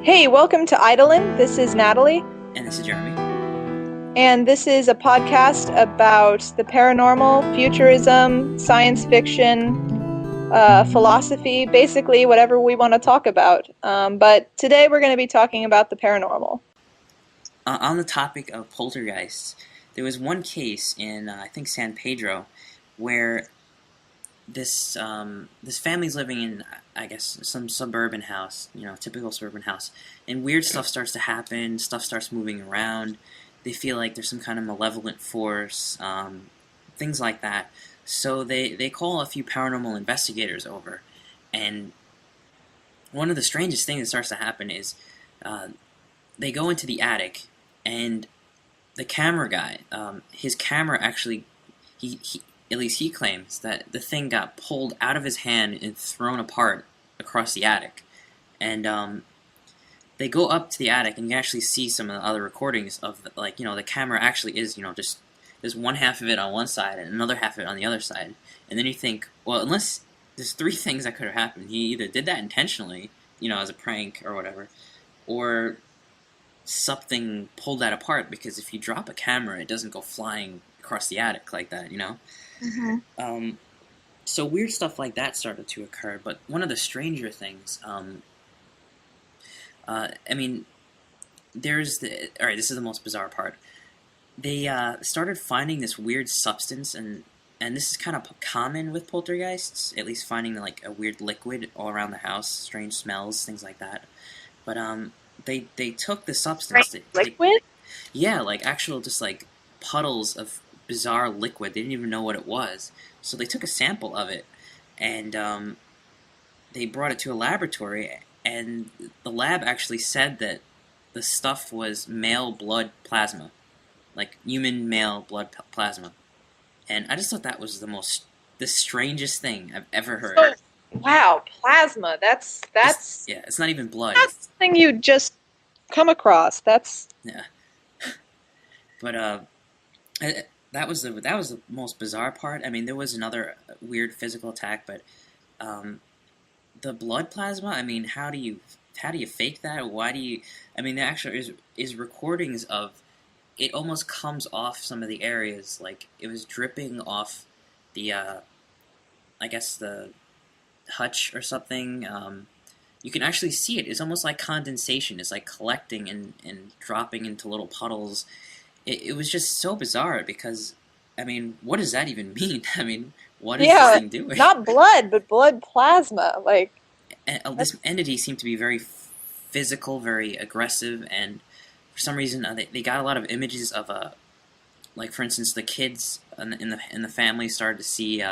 Hey, welcome to Eidolon. This is Natalie. And this is Jeremy. And this is a podcast about the paranormal, futurism, science fiction, philosophy, basically whatever we want to talk about. But today we're going to be talking about the paranormal. On the topic of poltergeists, there was one case in, I think, San Pedro, where this family's living in, I guess, some suburban house, typical suburban house, and weird stuff starts to happen, stuff starts moving around, they feel like there's some kind of malevolent force, things like that. So they call a few paranormal investigators over, and one of the strangest things that starts to happen is they go into the attic, and the camera guy, his camera actually, he at least he claims that the thing got pulled out of his hand and thrown apart across the attic. And they go up to the attic, and you can actually see some of the other recordings of, the camera actually is, just there's one half of it on one side and another half of it on the other side. And then you think, well, unless there's three things that could have happened. He either did that intentionally, as a prank or whatever, or something pulled that apart, because if you drop a camera, it doesn't go flying across the attic like that, Mm-hmm. So weird stuff like that started to occur, but one of the stranger things, this is the most bizarre part. They started finding this weird substance, and this is kind of common with poltergeists, at least finding like a weird liquid all around the house, strange smells, things like that. But they took the substance. Liquid? Yeah, like actual just like puddles of bizarre liquid. They didn't even know what it was. So they took a sample of it, and they brought it to a laboratory, and the lab actually said that the stuff was male blood plasma, like human male blood plasma. And I just thought that was the strangest thing I've ever heard. Oh, wow, plasma. That's it's not even blood. That's the thing you just come across. Yeah. But that was the most bizarre part. I mean, there was another weird physical attack, but the blood plasma. I mean, how do you fake that? Why do you? I mean, there actually is recordings of it. Almost comes off some of the areas, like it was dripping off the, I guess the hutch or something. You can actually see it. It's almost like condensation. It's like collecting and dropping into little puddles. It was just so bizarre because, I mean, what does that even mean? I mean, what is this thing doing? Not blood, but blood plasma. Like, this entity seemed to be very physical, very aggressive, and for some reason they got a lot of images of like for instance, the kids in the family started to see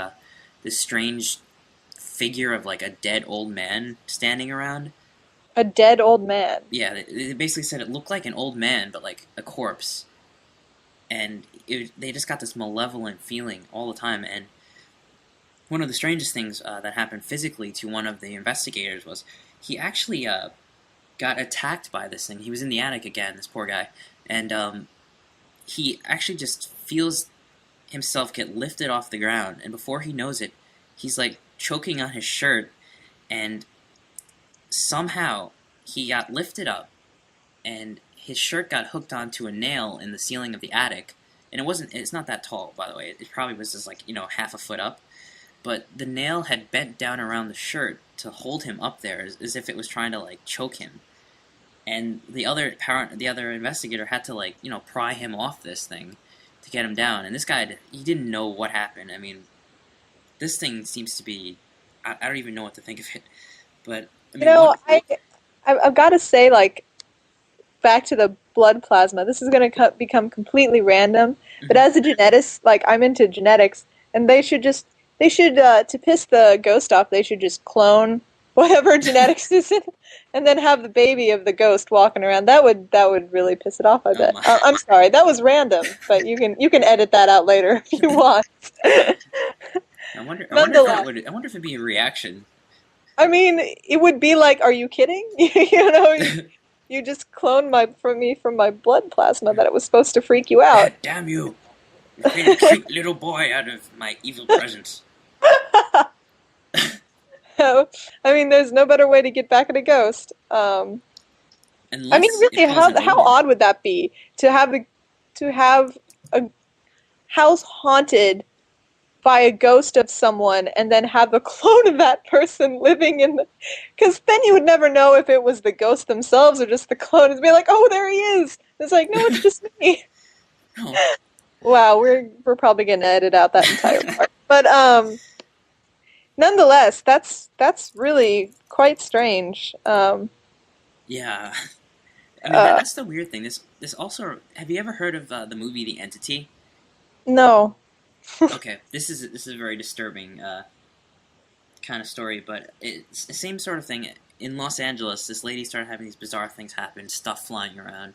this strange figure of like a dead old man standing around. A dead old man? Yeah, they basically said it looked like an old man, but like a corpse. And they just got this malevolent feeling all the time. And one of the strangest things that happened physically to one of the investigators was he actually got attacked by this thing. He was in the attic again, this poor guy. And he actually just feels himself get lifted off the ground. And before he knows it, he's like choking on his shirt. And somehow he got lifted up, and his shirt got hooked onto a nail in the ceiling of the attic, and it's not that tall, by the way. It probably was just like, half a foot up, but the nail had bent down around the shirt to hold him up there, as if it was trying to like choke him. And the other investigator had to like, pry him off this thing to get him down. And this guy, he didn't know what happened. I mean, this thing seems to be, I don't even know what to think of it. But I mean, I've got to say, like, back to the blood plasma, this is going to become completely random, but as a geneticist, like, I'm into genetics, and they should to piss the ghost off, they should just clone whatever genetics is in, and then have the baby of the ghost walking around. That would really piss it off, I bet. I'm sorry, that was random, but you can edit that out later if you want. I wonder if it'd be a reaction. I mean, it would be like, are you kidding? You just cloned me from my blood plasma that it was supposed to freak you out. Damn you! You made a cute little boy out of my evil presence. I mean, there's no better way to get back at a ghost. I mean, unless it really, pulls an how omen. odd would that be to have a house haunted by a ghost of someone and then have a clone of that person living in the... Because then you would never know if it was the ghost themselves or just the clone. It'd be like, oh, there he is. It's like, no, it's just me. Oh. Wow, we're probably gonna edit out that entire part. But nonetheless, that's really quite strange. Yeah. I mean, that's the weird thing. This also... Have you ever heard of the movie The Entity? No. Okay, this is a very disturbing kind of story, but it's the same sort of thing. In Los Angeles, this lady started having these bizarre things happen, stuff flying around.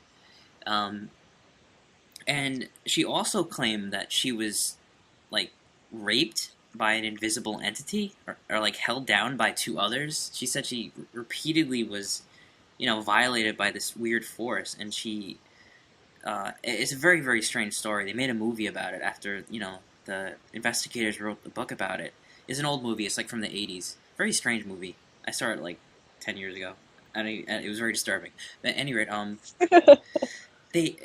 And she also claimed that she was, like, raped by an invisible entity, or like, held down by two others. She said she repeatedly was, violated by this weird force, and she... it's a very, very strange story. They made a movie about it after, the investigators wrote the book about it. It's an old movie. It's, like, from the 80s. Very strange movie. I saw it, like, 10 years ago. And it was very disturbing. But at any rate,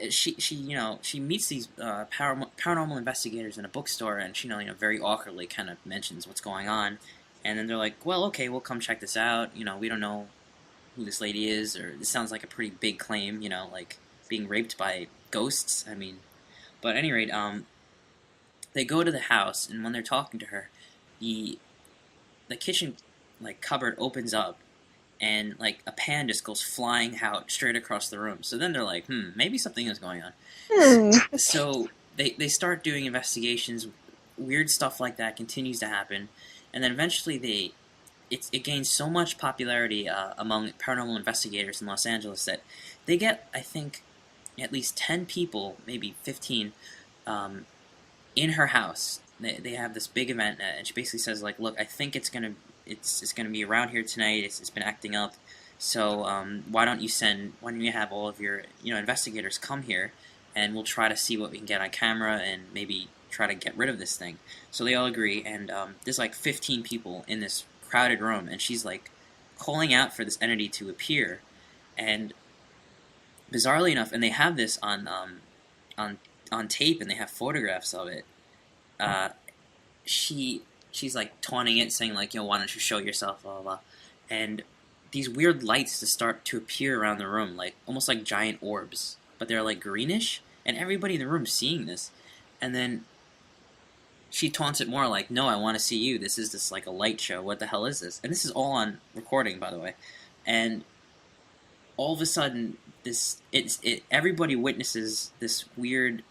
she meets these paranormal investigators in a bookstore, and she very awkwardly kind of mentions what's going on, and then they're like, well, okay, we'll come check this out. We don't know who this lady is, or this sounds like a pretty big claim, like being raped by ghosts. I mean, but at any rate, they go to the house, and when they're talking to her, the kitchen cupboard opens up, and a pan just goes flying out straight across the room. So then they're like, maybe something is going on. So they start doing investigations. Weird stuff like that continues to happen, and then eventually it gains so much popularity among paranormal investigators in Los Angeles that they get, I think, at least 10 people, maybe 15, in her house. They have this big event, and she basically says, look, I think it's gonna be around here tonight. It's been acting up. So why don't you have all of your investigators come here, and we'll try to see what we can get on camera and maybe try to get rid of this thing. So they all agree, and there's 15 people in this crowded room, and she's calling out for this entity to appear, and bizarrely enough, and they have this on tape, and they have photographs of it. She's taunting it, saying why don't you show yourself, blah blah blah, and these weird lights just start to appear around the room, almost like giant orbs, but they're greenish, and everybody in the room's seeing this, and then she taunts it more no, I want to see you. This is just a light show. What the hell is this? And this is all on recording, by the way, and all of a sudden, everybody witnesses this weird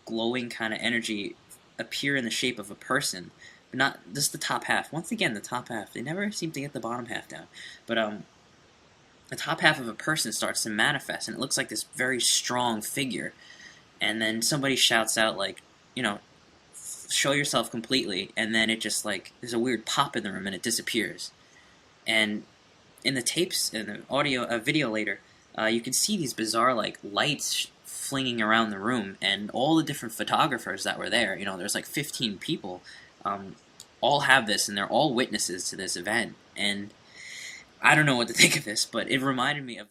glowing kind of energy appear in the shape of a person, but not just the top half. Once again, the top half. They never seem to get the bottom half down. But the top half of a person starts to manifest, and it looks like this very strong figure. And then somebody shouts out, show yourself completely, and then it just, there's a weird pop in the room, and it disappears. And in the tapes, in the video later, you can see these bizarre, lights flinging around the room, and all the different photographers that were there, there's 15 people, all have this, and they're all witnesses to this event, and I don't know what to think of this, but it reminded me of